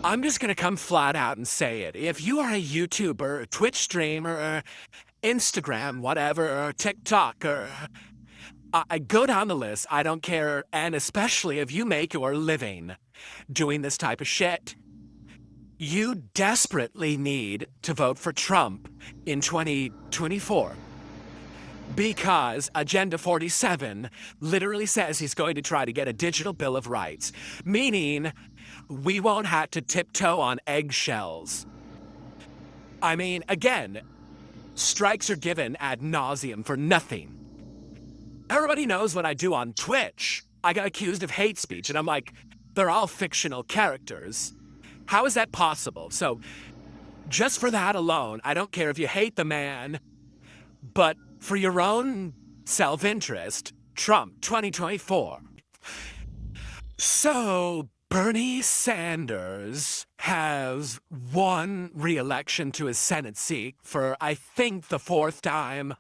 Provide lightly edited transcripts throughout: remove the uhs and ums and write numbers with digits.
I'm just gonna come flat out and say it. If you are a YouTuber, a Twitch streamer, or Instagram, whatever, or TikTok, or I go down the list, I don't care, and especially if you make your living doing this type of shit, you desperately need to vote for Trump in 2024. Because Agenda 47 literally says he's going to try to get a digital Bill of Rights, meaning we won't have to tiptoe on eggshells. I mean, again, strikes are given ad nauseum for nothing. Everybody knows what I do on Twitch. I got accused of hate speech, and I'm like, they're all fictional characters. How is that possible? So, just for that alone, I don't care if you hate the man, but for your own self interest, Trump 2024. So, Bernie Sanders has won re election to his Senate seat for, I think, the fourth time.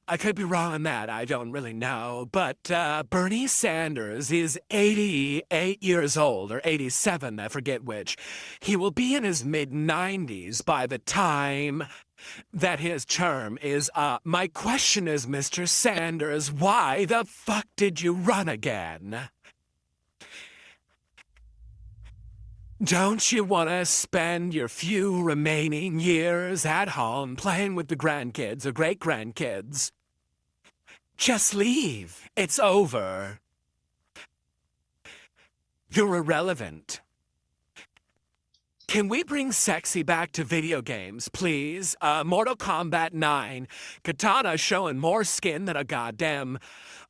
I could be wrong on that. I don't really know. But Bernie Sanders is 88 years old, or 87, I forget which. He will be in his mid 90s by the time that his term is up. My question is, Mr. Sanders, why the fuck did you run again? Don't you want to spend your few remaining years at home playing with the grandkids or great-grandkids? Just leave. It's over. You're irrelevant. Can we bring sexy back to video games, please? Mortal Kombat 9. Katana showing more skin than a goddamn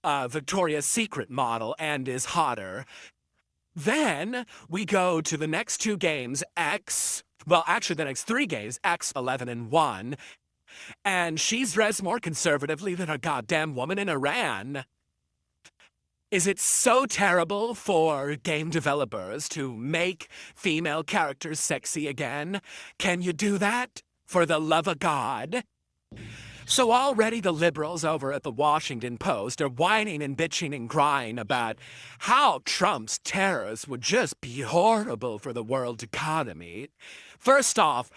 Victoria's Secret model and is hotter. Then we go to the next two games, actually the next three games, X, 11, and 1. And she's dressed more conservatively than a goddamn woman in Iran. Is it so terrible for game developers to make female characters sexy again? Can you do that? For the love of God? So already the liberals over at the Washington Post are whining and bitching and crying about how Trump's tariffs would just be horrible for the world economy. First off,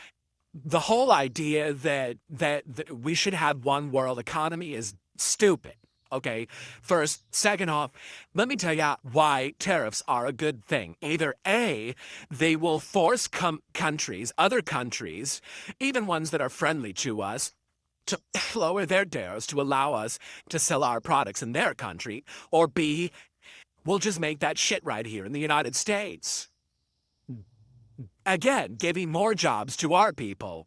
the whole idea that we should have one world economy is stupid. Okay, first. Second off, let me tell you why tariffs are a good thing. Either A, they will force countries, other countries, even ones that are friendly to us, to lower their tariffs to allow us to sell our products in their country, or B, we'll just make that shit right here in the United States. Again, giving more jobs to our people.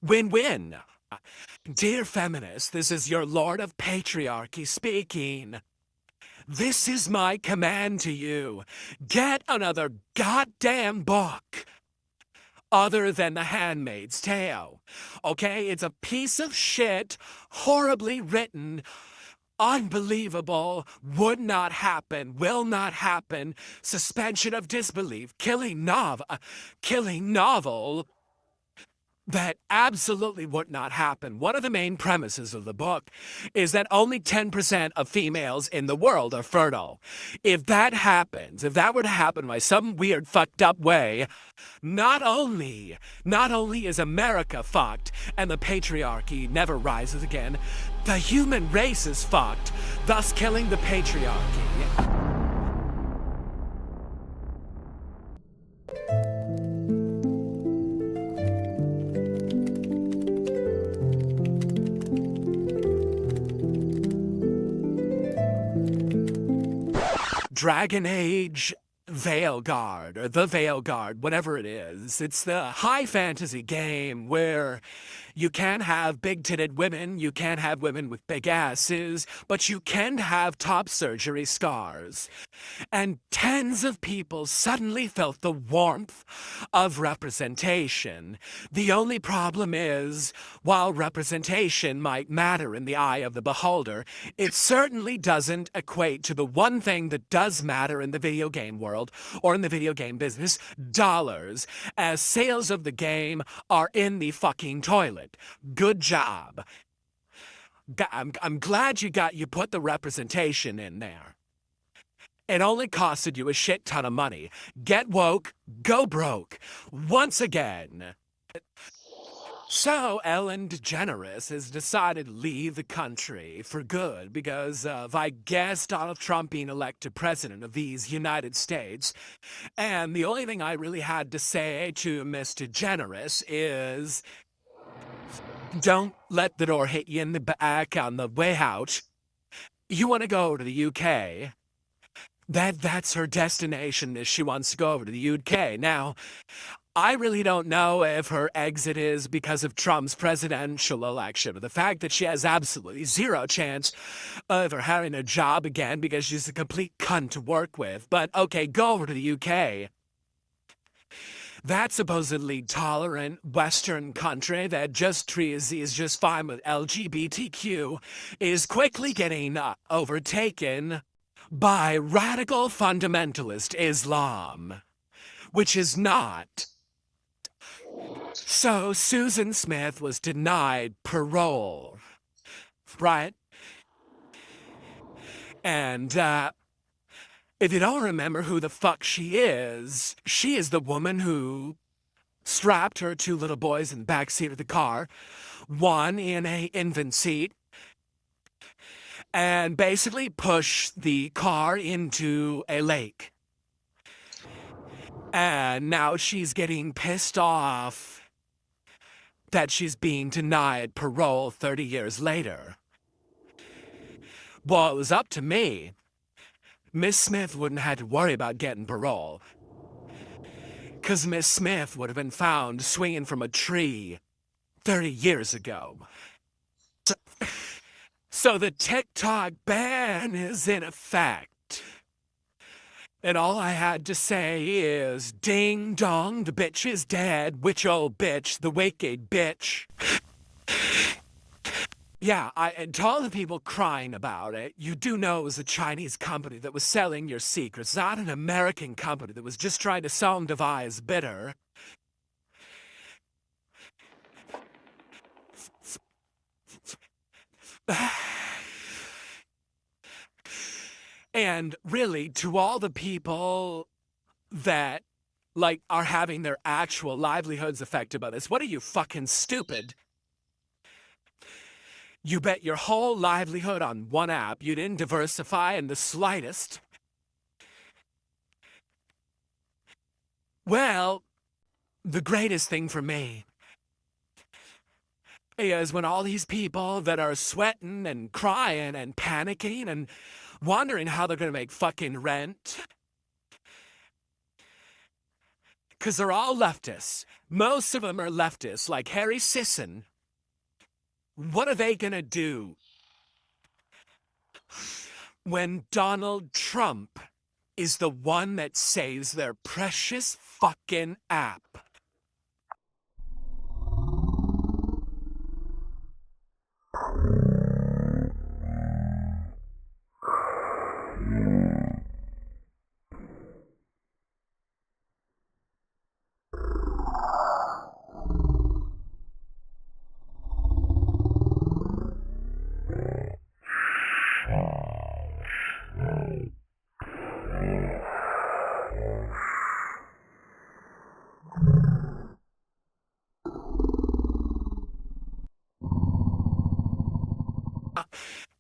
Win-win. Dear feminists, this is your Lord of Patriarchy speaking. This is my command to you. Get another goddamn book other than The Handmaid's Tale. Okay? It's a piece of shit, horribly written, unbelievable, would not happen, will not happen, suspension of disbelief, killing novel that absolutely would not happen. One of the main premises of the book is that only 10% of females in the world are fertile. If that happens, if that were to happen by some weird fucked up way, not only is America fucked and the patriarchy never rises again, the human race is fucked, thus killing the patriarchy. Dragon Age Veilguard, or the Veilguard, whatever it is. It's the high fantasy game where you can have big-titted women, you can have women with big asses, but you can have top surgery scars. And tens of people suddenly felt the warmth of representation. The only problem is, while representation might matter in the eye of the beholder, it certainly doesn't equate to the one thing that does matter in the video game world, or in the video game business: dollars, as sales of the game are in the fucking toilet. Good job. I'm glad you put the representation in there. It only costed you a shit ton of money. Get woke, go broke. Once again. So, Ellen DeGeneres has decided to leave the country for good because of, I guess, Donald Trump being elected president of these United States. And the only thing I really had to say to Miss DeGeneres is don't let the door hit you in the back on the way out. You want to go to the UK. That's her destination, is she wants to go over to the UK. Now, I really don't know if her exit is because of Trump's presidential election, or the fact that she has absolutely zero chance of her having a job again because she's a complete cunt to work with. But okay, go over to the UK. That supposedly tolerant Western country that just treats is just fine with LGBTQ is quickly getting overtaken by radical fundamentalist Islam, which is not. So Susan Smith was denied parole, right? And if you don't remember who the fuck she is the woman who strapped her two little boys in the back seat of the car, one in a infant seat, and basically pushed the car into a lake. And now she's getting pissed off that she's being denied parole 30 years later. Well, it was up to me. Miss Smith wouldn't have had to worry about getting parole. Because Miss Smith would have been found swinging from a tree 30 years ago. So the TikTok ban is in effect. And all I had to say is, ding dong, the bitch is dead, which old bitch, the wicked bitch. Yeah, and to all the people crying about it, you do know it was a Chinese company that was selling your secrets, not an American company that was just trying to sell them to Vi's bitter. And really, to all the people that, like, are having their actual livelihoods affected by this, what are you, fucking stupid? You bet your whole livelihood on one app. You didn't diversify in the slightest. Well, the greatest thing for me is when all these people that are sweating and crying and panicking and wondering how they're going to make fucking rent, because they're all leftists. Most of them are leftists, like Harry Sisson. What are they going to do when Donald Trump is the one that saves their precious fucking app?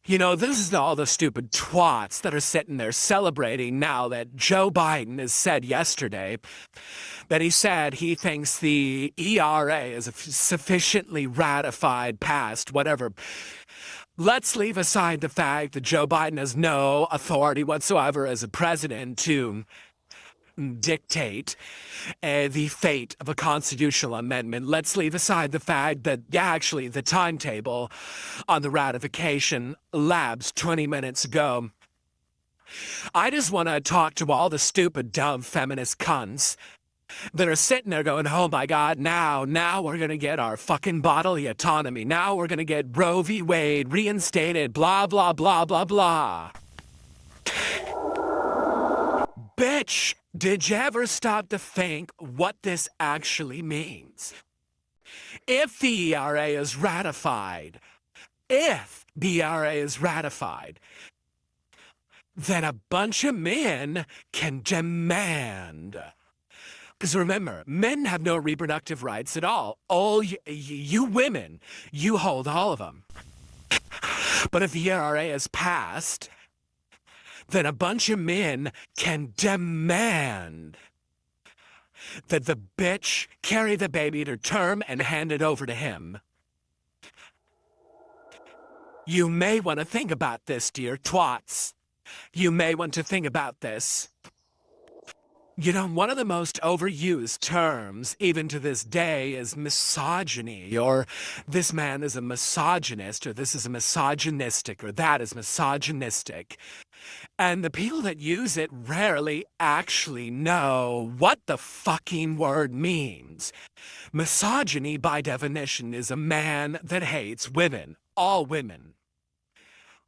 You know, this is all the stupid twats that are sitting there celebrating now that Joe Biden has said yesterday that he said he thinks the ERA is a sufficiently ratified past, whatever. Let's leave aside the fact that Joe Biden has no authority whatsoever as a president to dictate the fate of a constitutional amendment. Let's leave aside the fact that, yeah, actually, the timetable on the ratification lapsed 20 minutes ago. I just want to talk to all the stupid, dumb feminist cunts that are sitting there going, oh my God, now we're going to get our fucking bodily autonomy. Now we're going to get Roe v. Wade reinstated, blah, blah, blah, blah, blah. Bitch, did you ever stop to think what this actually means? If the ERA is ratified, then a bunch of men can demand. Because remember, men have no reproductive rights at all. All you women, you hold all of them. But if the ERA is passed, then a bunch of men can demand that the bitch carry the baby to term and hand it over to him. You may want to think about this, dear twats. You may want to think about this. You know, one of the most overused terms, even to this day, is misogyny, or this man is a misogynist, or this is a misogynistic, or that is misogynistic. And the people that use it rarely actually know what the fucking word means. Misogyny, by definition, is a man that hates women, all women.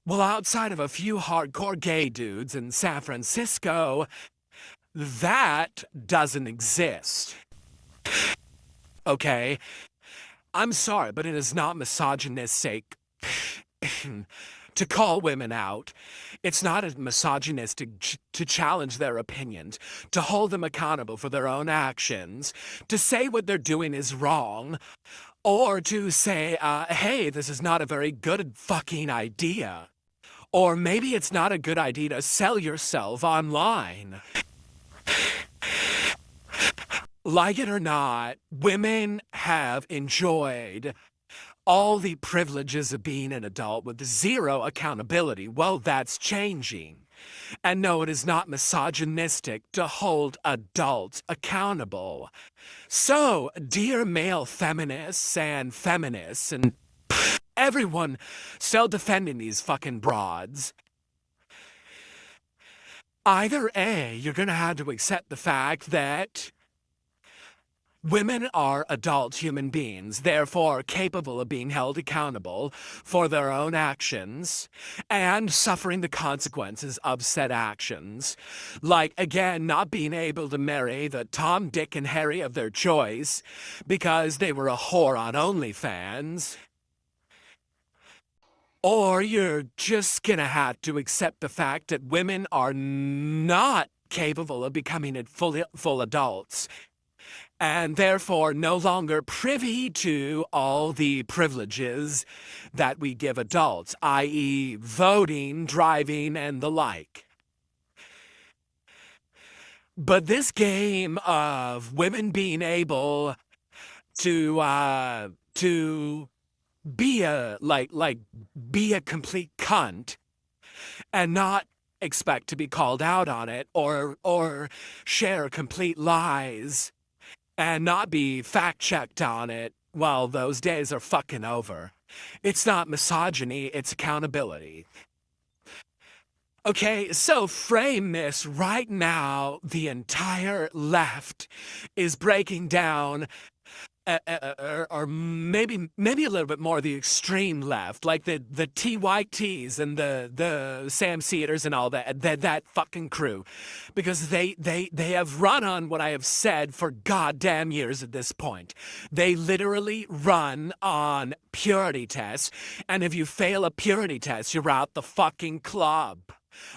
Well, outside of a few hardcore gay dudes in San Francisco, that doesn't exist. Okay? I'm sorry, but it is not misogynistic to call women out. It's not misogynistic to challenge their opinions, to hold them accountable for their own actions, to say what they're doing is wrong, or to say, hey, this is not a very good fucking idea. Or maybe it's not a good idea to sell yourself online. Like it or not, women have enjoyed all the privileges of being an adult with zero accountability. Well, that's changing. And no, it is not misogynistic to hold adults accountable. So, dear male feminists and everyone still defending these fucking broads, either A, you're gonna have to accept the fact that women are adult human beings, therefore capable of being held accountable for their own actions and suffering the consequences of said actions. Like, again, not being able to marry the Tom, Dick, and Harry of their choice because they were a whore on OnlyFans. Or you're just gonna have to accept the fact that women are not capable of becoming full adults, and therefore no longer privy to all the privileges that we give adults, i.e. voting, driving, and the like. But this game of women being able to be be a complete cunt and not expect to be called out on it, or share complete lies and not be fact-checked on it, well, those days are fucking over. It's not misogyny, it's accountability. Okay, so frame this right now. The entire left is breaking down, or maybe a little bit more the extreme left, like the TYTs and the Sam Cedars and all that fucking crew, because they have run on what I have said for goddamn years at this point. They literally run on purity tests, and if you fail a purity test, you're out the fucking club.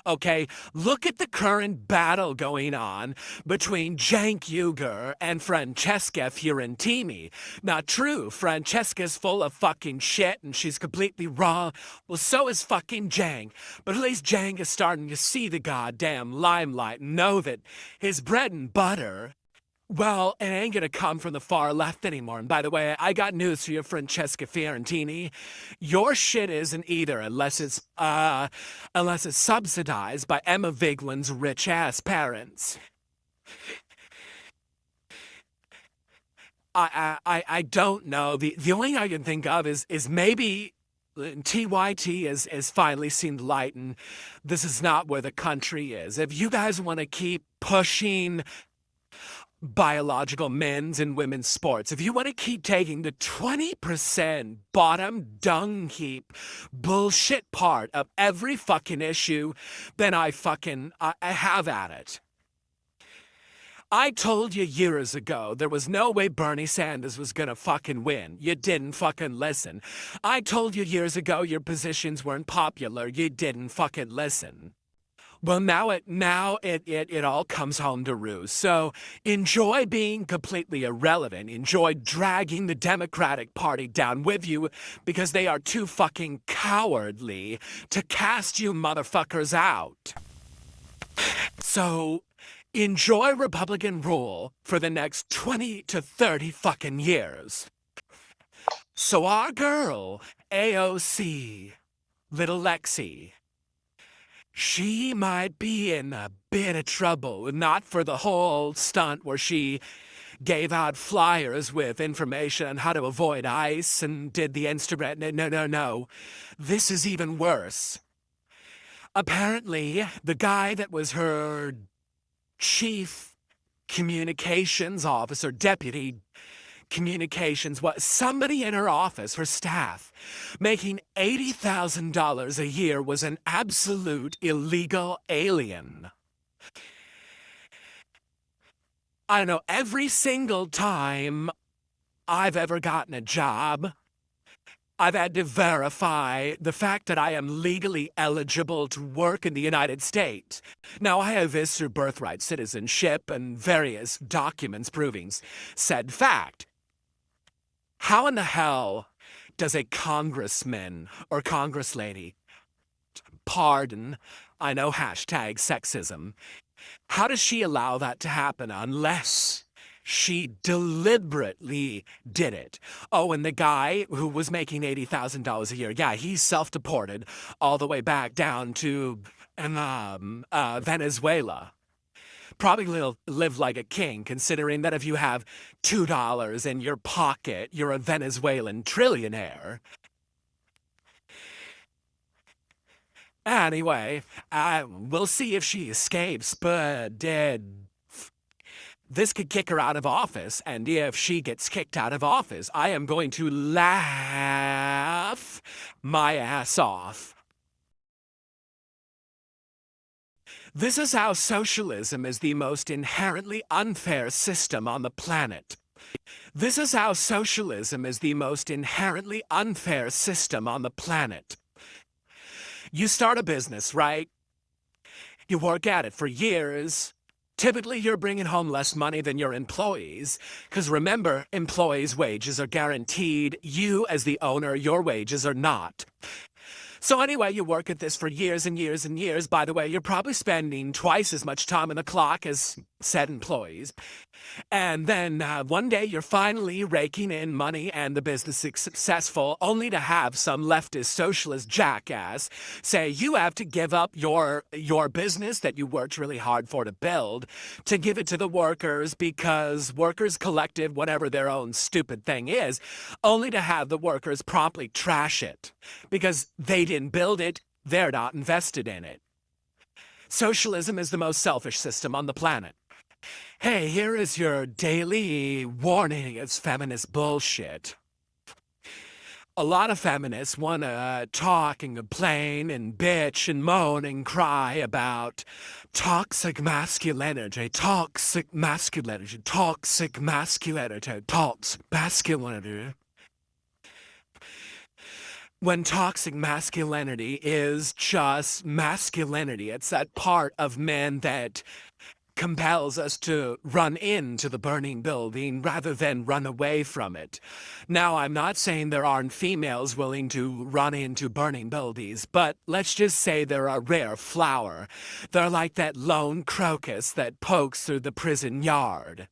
Okay, look at the current battle going on between Cenk Uygur and Francesca Fiorentini. Not true. Francesca's full of fucking shit and she's completely wrong. Well, so is fucking Cenk. But at least Cenk is starting to see the goddamn limelight and know that his bread and butter, well, it ain't gonna come from the far left anymore. And by the way, I got news for you, Francesca Fiorentini. Your shit isn't either, unless it's subsidized by Emma Vigeland's rich-ass parents. I don't know. The only thing I can think of is maybe TYT has finally seen the light, and this is not where the country is. If you guys want to keep pushing biological men's and women's sports, if you want to keep taking the 20% bottom dung heap bullshit part of every fucking issue, then I have at it. I told you years ago there was no way Bernie Sanders was gonna fucking win. You didn't fucking listen. I told you years ago your positions weren't popular. You didn't fucking listen. Well, now it all comes home to roost. So enjoy being completely irrelevant. Enjoy dragging the Democratic Party down with you because they are too fucking cowardly to cast you motherfuckers out. So enjoy Republican rule for the next 20 to 30 fucking years. So our girl, AOC, little Lexi, she might be in a bit of trouble, not for the whole stunt where she gave out flyers with information on how to avoid ICE and did the Instagram. No, no, no. This is even worse. Apparently, the guy that was her chief communications officer, deputy communications, what somebody in her office, her staff, making $80,000 a year was an absolute illegal alien. I don't know, every single time I've ever gotten a job, I've had to verify the fact that I am legally eligible to work in the United States. Now, I have this through birthright citizenship and various documents proving said fact. How in the hell does a congressman or congresslady, pardon, I know hashtag sexism, how does she allow that to happen unless she deliberately did it? Oh, and the guy who was making $80,000 a year, yeah, he's self-deported all the way back down to Venezuela. Probably live like a king, considering that if you have $2 in your pocket, you're a Venezuelan trillionaire. Anyway, we'll see if she escapes, but this could kick her out of office, and if she gets kicked out of office, I am going to laugh my ass off. This is how socialism is the most inherently unfair system on the planet. This is how socialism is the most inherently unfair system on the planet. You start a business, right? You work at it for years. Typically, you're bringing home less money than your employees. Because remember, employees' wages are guaranteed. You, as the owner, your wages are not. So anyway, you work at this for years and years and years. By the way, you're probably spending twice as much time on the clock as said employees. And then one day you're finally raking in money and the business is successful, only to have some leftist socialist jackass say you have to give up your business that you worked really hard for to build to give it to the workers because workers collective, whatever their own stupid thing is, only to have the workers promptly trash it because they didn't build it, they're not invested in it. Socialism is the most selfish system on the planet. Hey, here is your daily warning against feminist bullshit. A lot of feminists want to talk and complain and bitch and moan and cry about toxic masculinity, toxic masculinity, toxic masculinity, toxic masculinity. When toxic masculinity is just masculinity, it's that part of men that compels us to run into the burning building rather than run away from it. Now, I'm not saying there aren't females willing to run into burning buildings, but let's just say they're a rare flower. They're like that lone crocus that pokes through the prison yard.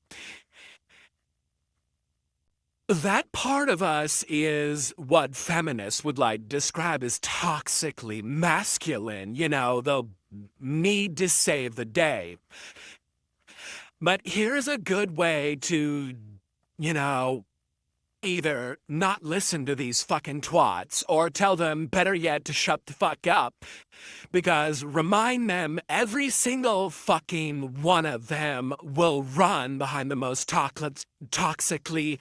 That part of us is what feminists would like to describe as toxically masculine, you know, the need to save the day. But here's a good way to, you know, either not listen to these fucking twats or tell them, better yet, to shut the fuck up. Because remind them every single fucking one of them will run behind the most toxically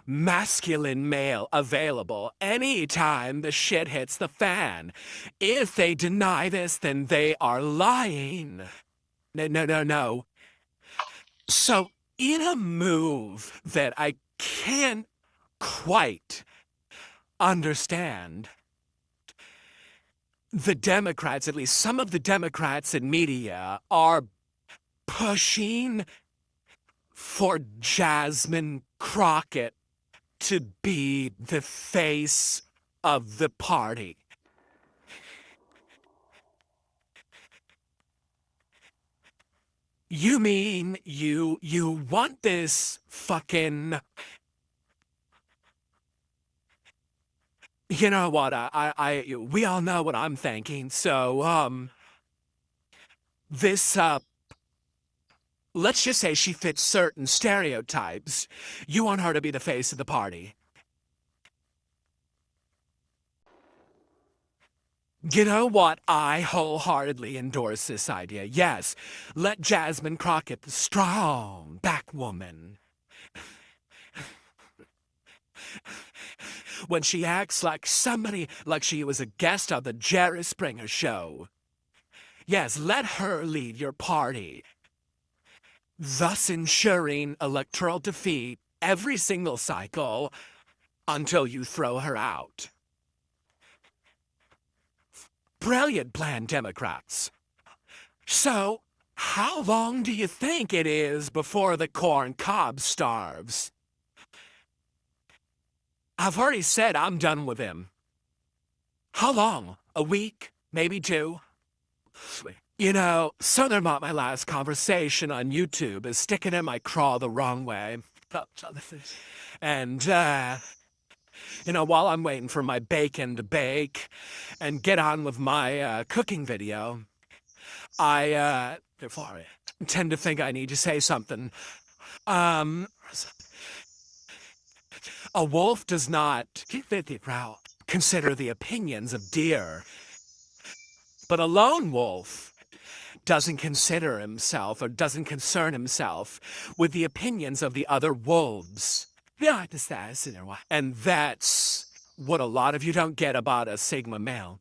masculine male available anytime the shit hits the fan. If they deny this, then they are lying. No, no, no, no. So, in a move that I can't quite understand, the Democrats, at least some of the Democrats in media, are pushing for Jasmine Crockett to be the face of the party. You mean you want this fucking... You know what, we all know what I'm thinking, so, this, let's just say she fits certain stereotypes. You want her to be the face of the party. You know what? I wholeheartedly endorse this idea. Yes, let Jasmine Crockett, the strong back woman, when she acts like somebody, like she was a guest on the Jerry Springer show. Yes, let her lead your party, thus ensuring electoral defeat every single cycle until you throw her out. Brilliant plan, Democrats. So, how long do you think it is before the corn cob starves? I've already said I'm done with him. How long? A week? Maybe 2? You know, something about my last conversation on YouTube is sticking in my craw the wrong way. And, you know, while I'm waiting for my bacon to bake and get on with my cooking video, I tend to think I need to say something. A wolf does not consider the opinions of deer, but a lone wolf doesn't consider himself or doesn't concern himself with the opinions of the other wolves. And that's what a lot of you don't get about a Sigma male.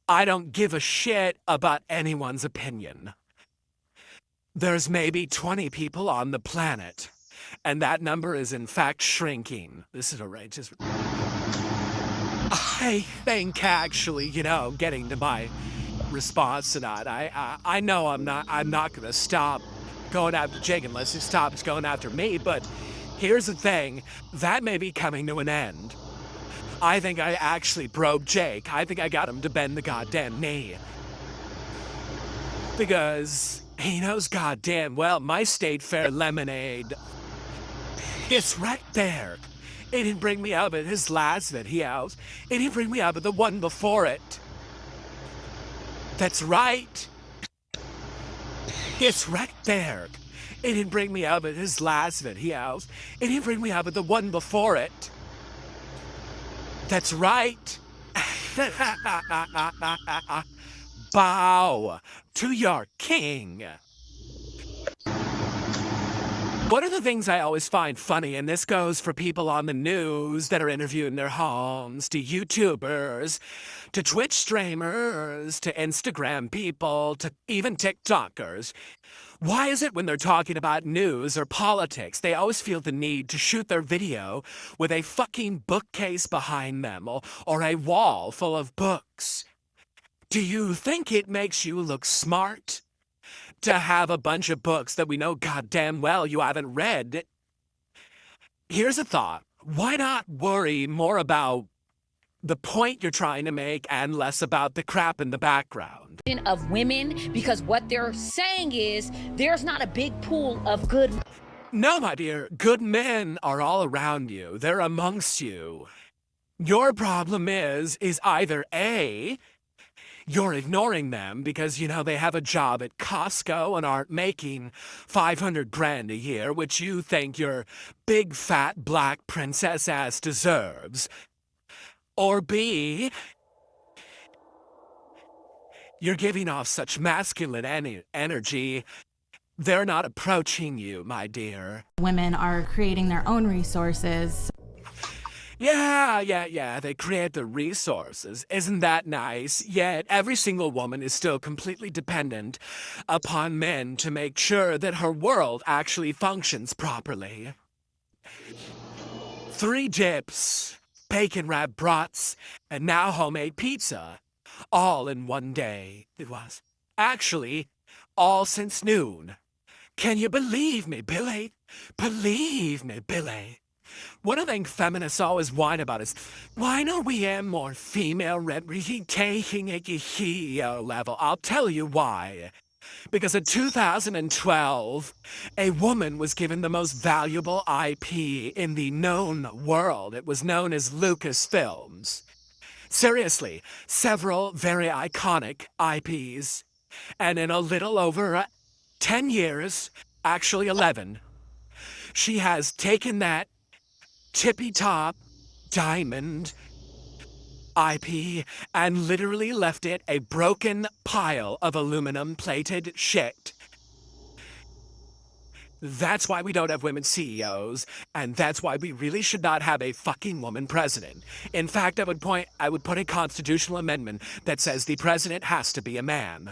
I don't give a shit about anyone's opinion. There's maybe 20 people on the planet, and that number is in fact shrinking. This is outrageous. I think actually, you know, getting to my response to that, I know I'm not gonna stop going after Jake unless he stops going after me, but here's the thing, that may be coming to an end. I think I actually broke Jake. I think I got him to bend the goddamn knee. Because he knows goddamn well my State Fair lemonade, it's right there. It didn't bring me up at his last videos. It didn't bring me up at the one before it. That's right. It's right there. It didn't bring me up at his last videos. It didn't bring me up at the one before it. That's right. Bow to your king. One of the things I always find funny, and this goes for people on the news that are interviewing their homes, to YouTubers, to Twitch streamers, to Instagram people, to even TikTokers. Why is it when they're talking about news or politics, they always feel the need to shoot their video with a fucking bookcase behind them or a wall full of books? Do you think it makes you look smart to have a bunch of books that we know goddamn well you haven't read? Here's a thought. Why not worry more about the point you're trying to make and less about the crap in the background? Of women, because what they're saying is there's not a big pool of good. No, my dear, good men are all around you. They're amongst you. Your problem is either A, you're ignoring them because, you know, they have a job at Costco and aren't making 500 grand a year, which you think your big fat black princess ass deserves. Or B, you're giving off such masculine energy, they're not approaching you, my dear. Women are creating their own resources. Yeah, they create the resources. Isn't that nice? Yet every single woman is still completely dependent upon men to make sure that her world actually functions properly. 3 dips, bacon wrapped brats, and now homemade pizza. All in one day, it was. Actually, all since noon. Can you believe me, Billy? Believe me, Billy. One thing feminists always whine about is, why don't we have more female representation at the CEO level? I'll tell you why. Because in 2012, a woman was given the most valuable IP in the known world. It was known as Lucasfilms. Seriously, several very iconic IPs. And in a little over 10 years, actually 11, she has taken that tippy top diamond IP and literally left it a broken pile of aluminum plated shit. That's why we don't have women CEOs, and that's why we really should not have a fucking woman president. In fact, I would put a constitutional amendment that says the president has to be a man.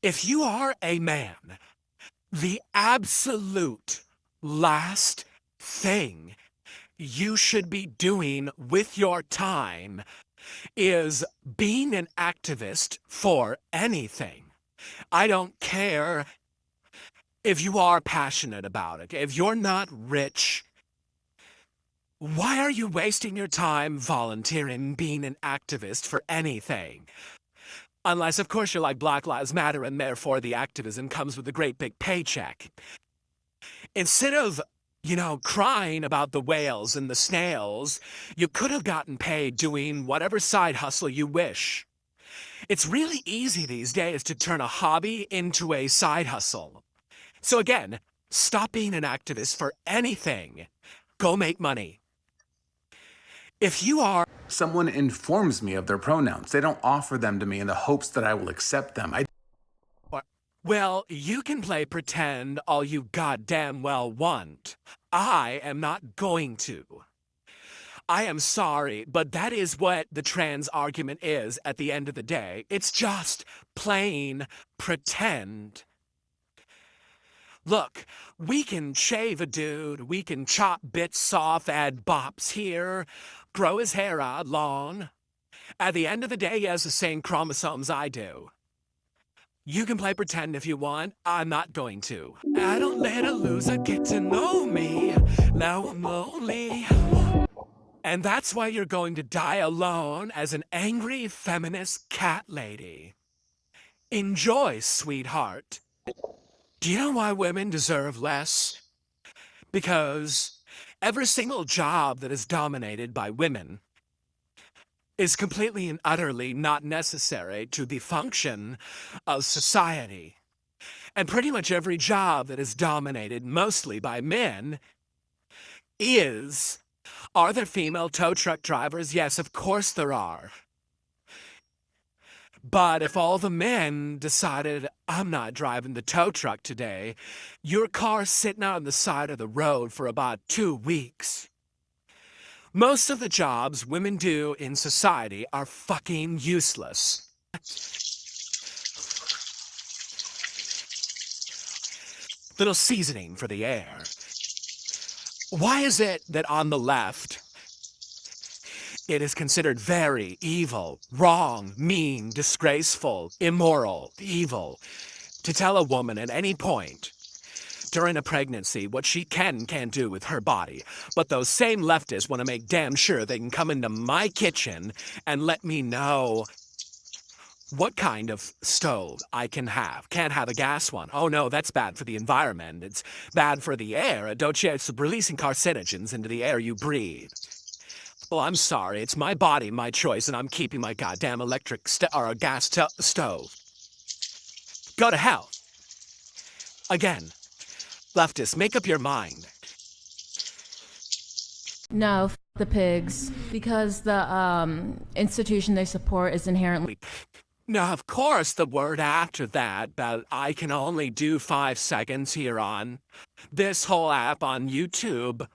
If you are a man, the absolute last thing you should be doing with your time is being an activist for anything. I don't care if you are passionate about it. If you're not rich, why are you wasting your time volunteering being an activist for anything? Unless, of course, you're like Black Lives Matter and therefore the activism comes with a great big paycheck. Instead of, crying about the whales and the snails, you could have gotten paid doing whatever side hustle you wish. It's really easy these days to turn a hobby into a side hustle. So again, stop being an activist for anything. Go make money. If you are... Someone informs me of their pronouns. They don't offer them to me in the hopes that I will accept them. Well, you can play pretend all you goddamn well want. I am not going to. I am sorry, but that is what the trans argument is at the end of the day. It's just plain pretend. Look, we can shave a dude, we can chop bits off, add bops here, grow his hair out long. At the end of the day, he has the same chromosomes I do. You can play pretend if you want. I'm not going to. I don't let a loser get to know me. Now I'm lonely. And that's why you're going to die alone as an angry feminist cat lady. Enjoy, sweetheart. Do you know why women deserve less? Because every single job that is dominated by women is completely and utterly not necessary to the function of society. And pretty much every job that is dominated mostly by men are there female tow truck drivers? Yes, of course there are. But if all the men decided, I'm not driving the tow truck today, your car's sitting out on the side of the road for about 2 weeks. Most of the jobs women do in society are fucking useless. Little seasoning for the air. Why is it that on the left, it is considered very evil, wrong, mean, disgraceful, immoral, evil to tell a woman at any point during a pregnancy what she can't do with her body? But those same leftists want to make damn sure they can come into my kitchen and let me know what kind of stove I can have. Can't have a gas one. Oh no, that's bad for the environment. It's bad for the air. Don't you? It's releasing carcinogens into the air you breathe. Well, I'm sorry. It's my body, my choice, and I'm keeping my goddamn electric or gas stove. Go to hell. Again, leftists, make up your mind. No, the pigs, because the institution they support is inherently... Now, of course, the word after that I can only do 5 seconds here on this whole app on YouTube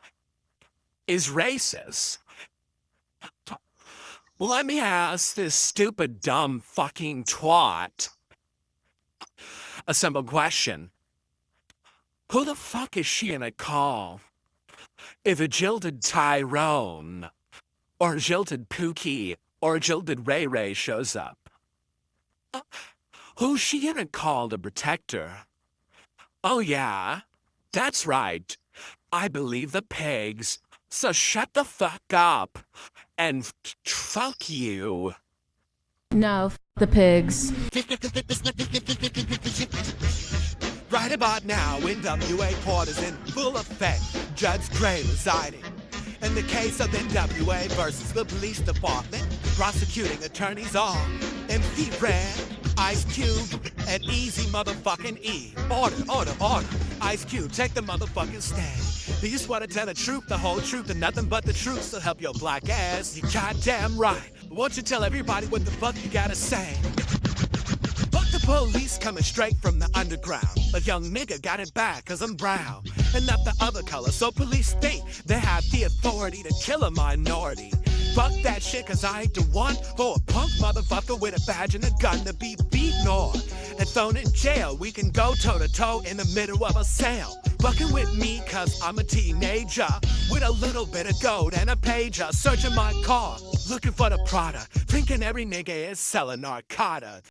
is racist. Well, let me ask this stupid, dumb, fucking twat a simple question. Who the fuck is she gonna call if a jilted Tyrone or jilted Pookie or Jilted Ray Ray shows up. Who she ain't called a protector. Oh yeah, that's right. I believe the pigs. So shut the fuck up and fuck you. No, the pigs. Right about now, NWA Port is in full effect. Judge Gray residing. In the case of NWA versus the police department, prosecuting attorneys are MC Red, Ice Cube, and Easy motherfucking E. Order. Ice Cube, take the motherfucking stand. Do you just want to tell the truth, the whole truth, and nothing but the truth to help your black ass? You goddamn right. Won't you tell everybody what the fuck you gotta say? Fuck the police coming straight from the underground. A young nigga got it bad cause I'm brown and not the other color, so police think they have the authority to kill a minority. Fuck that shit cause I ain't the one for a punk motherfucker with a badge and a gun to be beaten on and thrown in jail. We can go toe to toe in the middle of a sale. Fucking with me cause I'm a teenager with a little bit of gold and a pager, searching my car looking for the product, thinking every nigga is selling narcotics.